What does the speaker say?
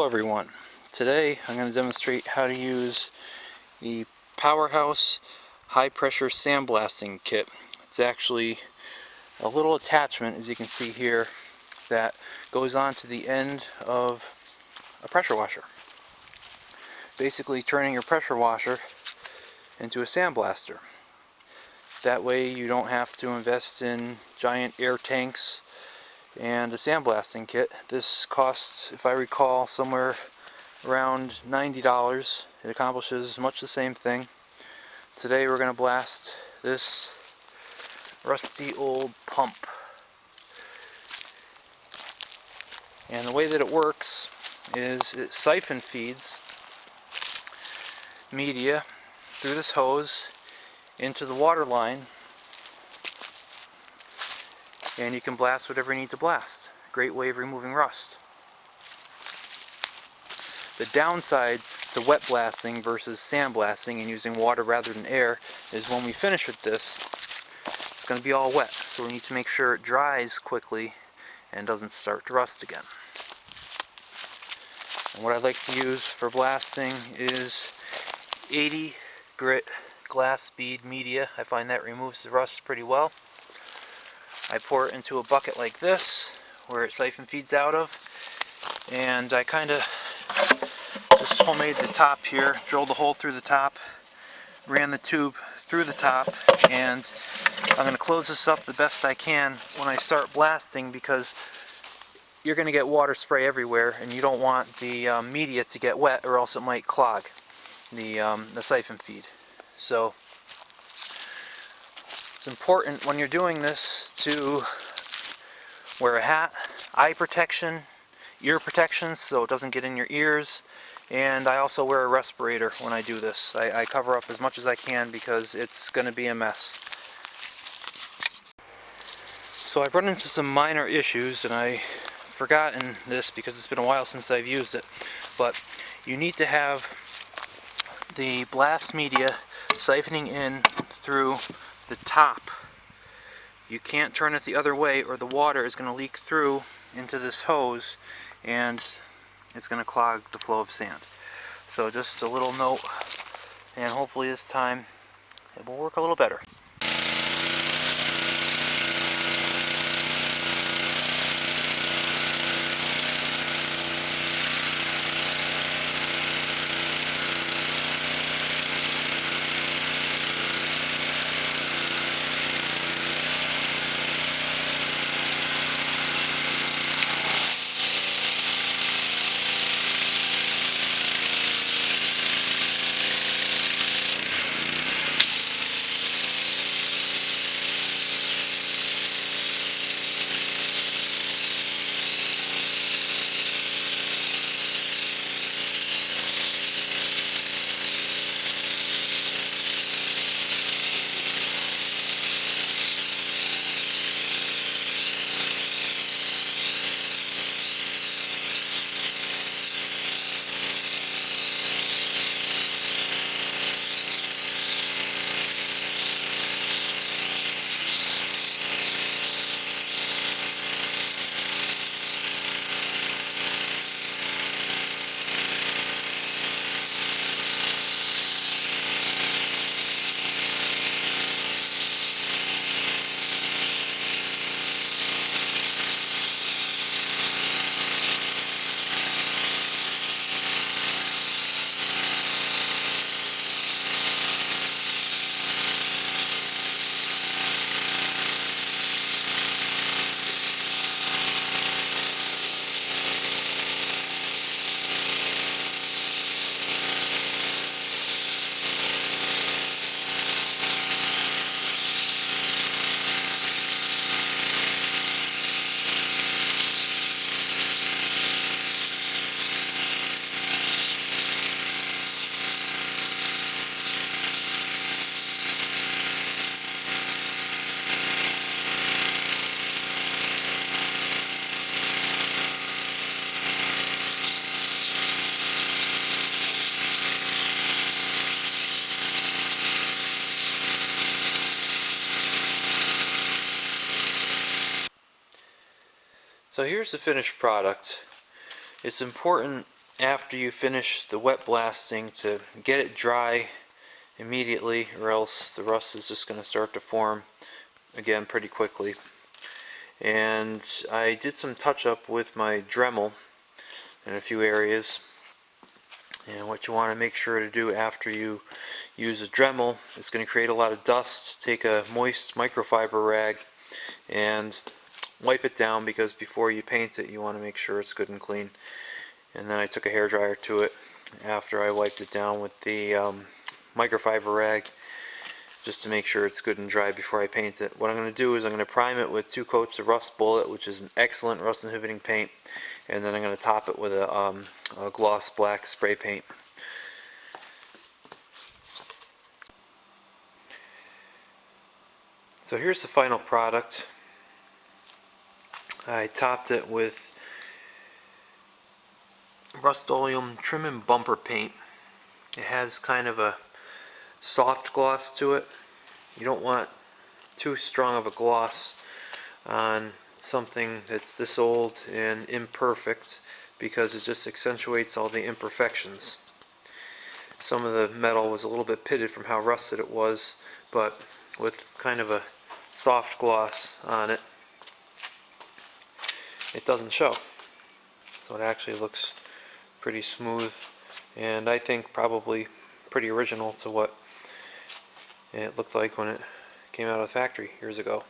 Hello everyone. Today I'm going to demonstrate how to use the Powerhorse high pressure sandblasting kit. It's actually a little attachment, as you can see here, that goes on to the end of a pressure washer. Basically turning your pressure washer into a sandblaster. That way you don't have to invest in giant air tanks and a sandblasting kit. This costs, if I recall, somewhere around $90. It accomplishes much the same thing. Today we're going to blast this rusty old pump. And the way that it works is it siphon feeds media through this hose into the water line, and you can blast whatever you need to blast. Great way of removing rust. The downside to wet blasting versus sandblasting and using water rather than air is when we finish with this, it's going to be all wet. So we need to make sure it dries quickly and doesn't start to rust again. And what I like to use for blasting is 80 grit glass bead media. I find that removes the rust pretty well. I pour it into a bucket like this, where it siphon feeds out of, and I kind of just homemade the top here, drilled a hole through the top, ran the tube through the top, and I'm going to close this up the best I can when I start blasting, because you're going to get water spray everywhere and you don't want the media to get wet, or else it might clog the siphon feed. So it's important when you're doing this to wear a hat, eye protection, ear protection so it doesn't get in your ears, and I also wear a respirator when I do this. I cover up as much as I can because it's going to be a mess. So I've run into some minor issues, and I've forgotten this because it's been a while since I've used it, but you need to have the blast media siphoning in through the top. You can't turn it the other way or the water is going to leak through into this hose and it's going to clog the flow of sand. So just a little note, and hopefully this time it will work a little better. So here's the finished product. It's important after you finish the wet blasting to get it dry immediately, or else the rust is just going to start to form again pretty quickly. And I did some touch up with my Dremel in a few areas. And what you want to make sure to do after you use a Dremel, it's going to create a lot of dust. Take a moist microfiber rag and wipe it down, because before you paint it you want to make sure it's good and clean. And then I took a hairdryer to it after I wiped it down with the microfiber rag, just to make sure it's good and dry before I paint it. What I'm going to do is I'm going to prime it with 2 coats of Rust Bullet, which is an excellent rust inhibiting paint, and then I'm going to top it with a gloss black spray paint. So here's the final product. I topped it with Rust-Oleum Trim and Bumper paint. It has kind of a soft gloss to it. You don't want too strong of a gloss on something that's this old and imperfect, because it just accentuates all the imperfections. Some of the metal was a little bit pitted from how rusted it was, but with kind of a soft gloss on it, it doesn't show. So it actually looks pretty smooth, and I think probably pretty original to what it looked like when it came out of the factory years ago.